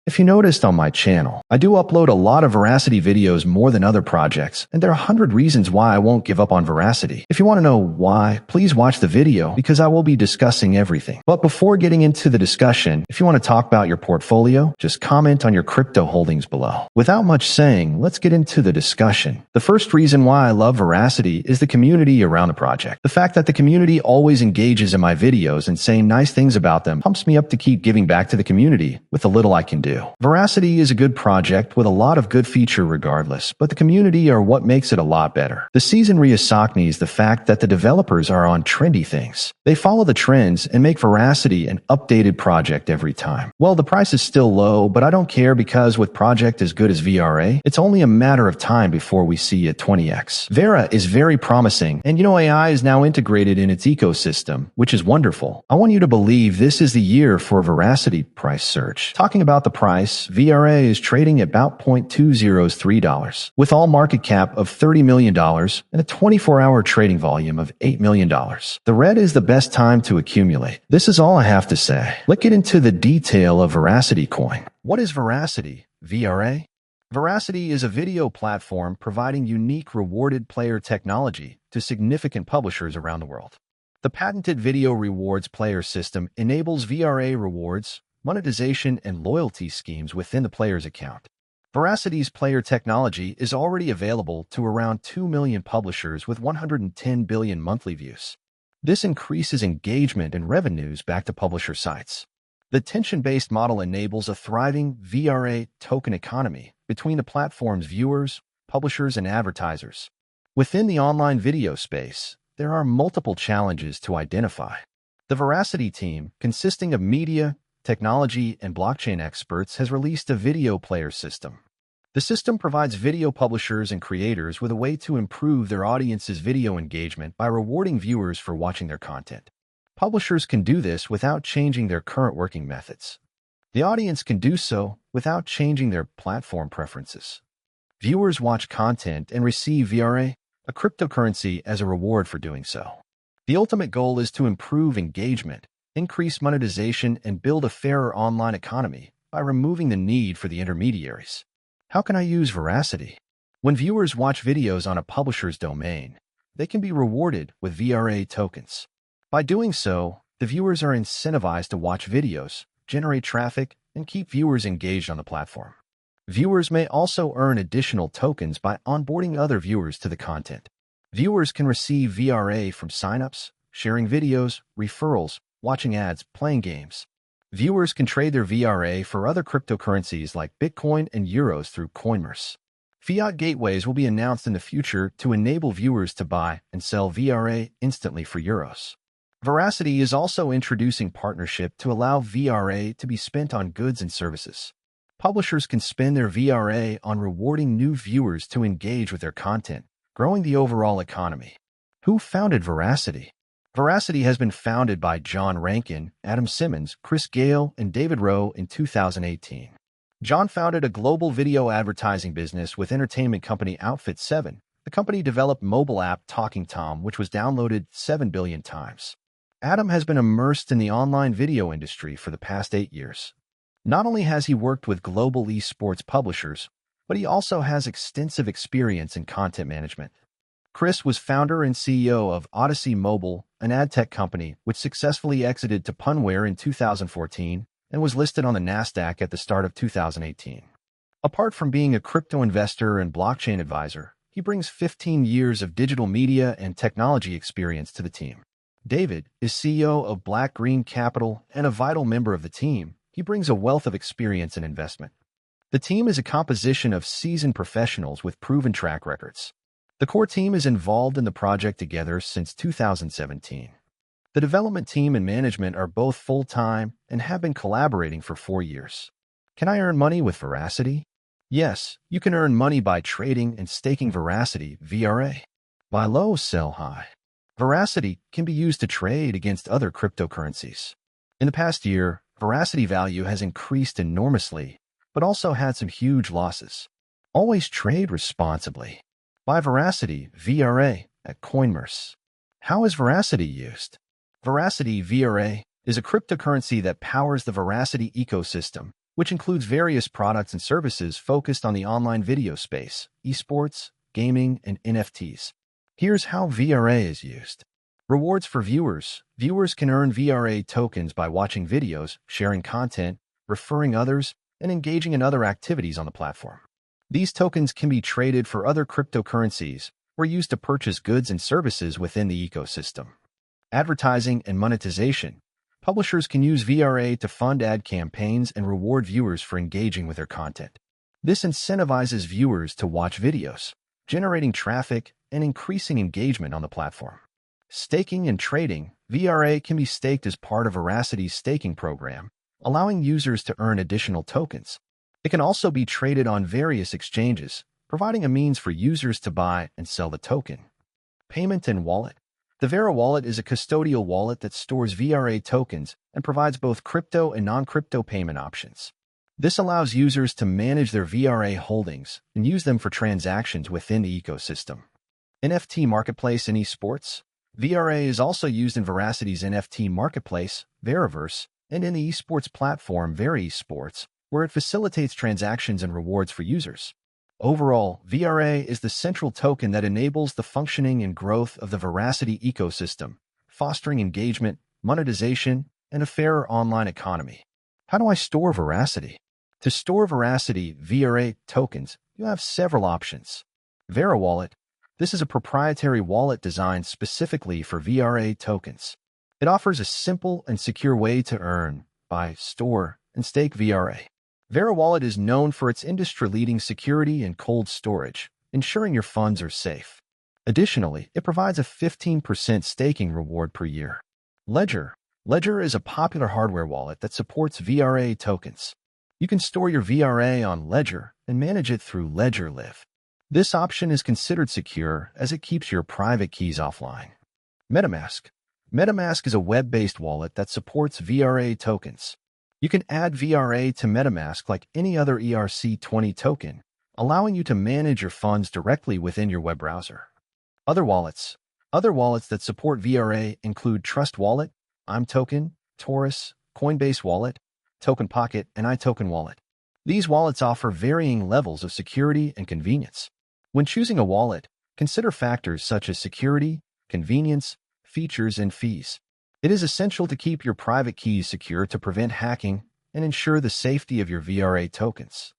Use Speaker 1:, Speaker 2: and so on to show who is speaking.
Speaker 1: If you noticed on my channel, I do upload a lot of Veracity videos more than other projects, and there are 100 reasons why I won't give up on Veracity. If you want to know why, please watch the video because I will be discussing everything. But before getting into the discussion, if you want to talk about your portfolio, just comment on your crypto holdings below. Without much saying, let's get into the discussion. The first reason why I love Veracity is the community around the project. The fact that the community always engages in my videos and saying nice things about them pumps me up to keep giving back to the community with the little I can do. Veracity is a good project with a lot of good feature regardless, but the community are what makes it a lot better. The season Verasity is the fact that the developers are on trendy things. They follow the trends and make Veracity an updated project every time. Well, the price is still low, but I don't care because with project as good as VRA, it's only a matter of time before we see it 20x. Vera is very promising, and AI is now integrated in its ecosystem, which is wonderful. I want you to believe this is the year for Veracity price surge. Talking about the price, VRA is trading at about $0.203, with all market cap of $30 million and a 24-hour trading volume of $8 million. The red is the best time to accumulate. This is all I have to say. Let's get into the detail of Veracity coin. What is Veracity? VRA? Veracity is a video platform providing unique rewarded player technology to significant publishers around the world. The patented video rewards player system enables VRA rewards, monetization, and loyalty schemes within the player's account. Veracity's player technology is already available to around 2 million publishers with 110 billion monthly views. This increases engagement and revenues back to publisher sites. The attention-based model enables a thriving VRA token economy between the platform's viewers, publishers, and advertisers. Within the online video space, there are multiple challenges to identify. The Veracity team, consisting of media, technology, and blockchain experts, has released a video player system. The system provides video publishers and creators with a way to improve their audience's video engagement by rewarding viewers for watching their content. Publishers can do this without changing their current working methods. The audience can do so without changing their platform preferences. Viewers watch content and receive VRA, a cryptocurrency, as a reward for doing so. The ultimate goal is to improve engagement, increase monetization, and build a fairer online economy by removing the need for the intermediaries. How can I use Veracity? When viewers watch videos on a publisher's domain, they can be rewarded with VRA tokens. By doing so, the viewers are incentivized to watch videos, generate traffic, and keep viewers engaged on the platform. Viewers may also earn additional tokens by onboarding other viewers to the content. Viewers can receive VRA from signups, sharing videos, referrals, watching ads, playing games. Viewers can trade their VRA for other cryptocurrencies like Bitcoin and Euros through Coinmerce. Fiat gateways will be announced in the future to enable viewers to buy and sell VRA instantly for Euros. Veracity is also introducing partnership to allow VRA to be spent on goods and services. Publishers can spend their VRA on rewarding new viewers to engage with their content, growing the overall economy. Who founded Veracity? Veracity has been founded by John Rankin, Adam Simmons, Chris Gale, and David Rowe in 2018. John founded a global video advertising business with entertainment company Outfit 7. The company developed mobile app Talking Tom, which was downloaded 7 billion times. Adam has been immersed in the online video industry for the past 8 years. Not only has he worked with global esports publishers, but he also has extensive experience in content management. Chris was founder and CEO of Odyssey Mobile, an ad tech company which successfully exited to Punware in 2014 and was listed on the Nasdaq at the start of 2018. Apart from being a crypto investor and blockchain advisor, he brings 15 years of digital media and technology experience to the team. David is CEO of Black Green Capital and a vital member of the team. He brings a wealth of experience in investment. The team is a composition of seasoned professionals with proven track records. The core team is involved in the project together since 2017. The development team and management are both full-time and have been collaborating for 4 years. Can I earn money with Veracity? Yes, you can earn money by trading and staking Veracity VRA. Buy low, sell high. Veracity can be used to trade against other cryptocurrencies. In the past year, Veracity value has increased enormously, but also had some huge losses. Always trade responsibly. Buy Veracity VRA at Coinmerce. How is Veracity used? Veracity VRA is a cryptocurrency that powers the Veracity ecosystem which includes various products and services focused on the online video space, esports, gaming, and NFTs. Here's how VRA is used. Rewards for viewers. Viewers can earn VRA tokens by watching videos, sharing content, referring others, and engaging in other activities on the platform. These tokens can be traded for other cryptocurrencies or used to purchase goods and services within the ecosystem. Advertising and monetization. Publishers can use VRA to fund ad campaigns and reward viewers for engaging with their content. This incentivizes viewers to watch videos, generating traffic and increasing engagement on the platform. Staking and trading. VRA can be staked as part of Veracity's staking program, allowing users to earn additional tokens. It can also be traded on various exchanges, providing a means for users to buy and sell the token. Payment and wallet. The VeraWallet is a custodial wallet that stores VRA tokens and provides both crypto and non-crypto payment options. This allows users to manage their VRA holdings and use them for transactions within the ecosystem. NFT marketplace and esports. VRA is also used in Veracity's NFT marketplace, Veriverse, and in the esports platform VeraEsports, where it facilitates transactions and rewards for users. Overall, VRA is the central token that enables the functioning and growth of the Veracity ecosystem, fostering engagement, monetization, and a fairer online economy. How do I store Veracity? To store Veracity VRA tokens, you have several options. VeraWallet. This is a proprietary wallet designed specifically for VRA tokens. It offers a simple and secure way to earn, buy, store, and stake VRA. VeraWallet is known for its industry-leading security and cold storage, ensuring your funds are safe. Additionally, it provides a 15% staking reward per year. Ledger. Ledger is a popular hardware wallet that supports VRA tokens. You can store your VRA on Ledger and manage it through Ledger Live. This option is considered secure as it keeps your private keys offline. MetaMask. MetaMask is a web-based wallet that supports VRA tokens. You can add VRA to MetaMask like any other ERC20 token, allowing you to manage your funds directly within your web browser. Other wallets. Other wallets that support VRA include Trust Wallet, ImToken, Taurus, Coinbase Wallet, Token Pocket, and iToken Wallet. These wallets offer varying levels of security and convenience. When choosing a wallet, consider factors such as security, convenience, features, and fees. It is essential to keep your private keys secure to prevent hacking and ensure the safety of your VRA tokens.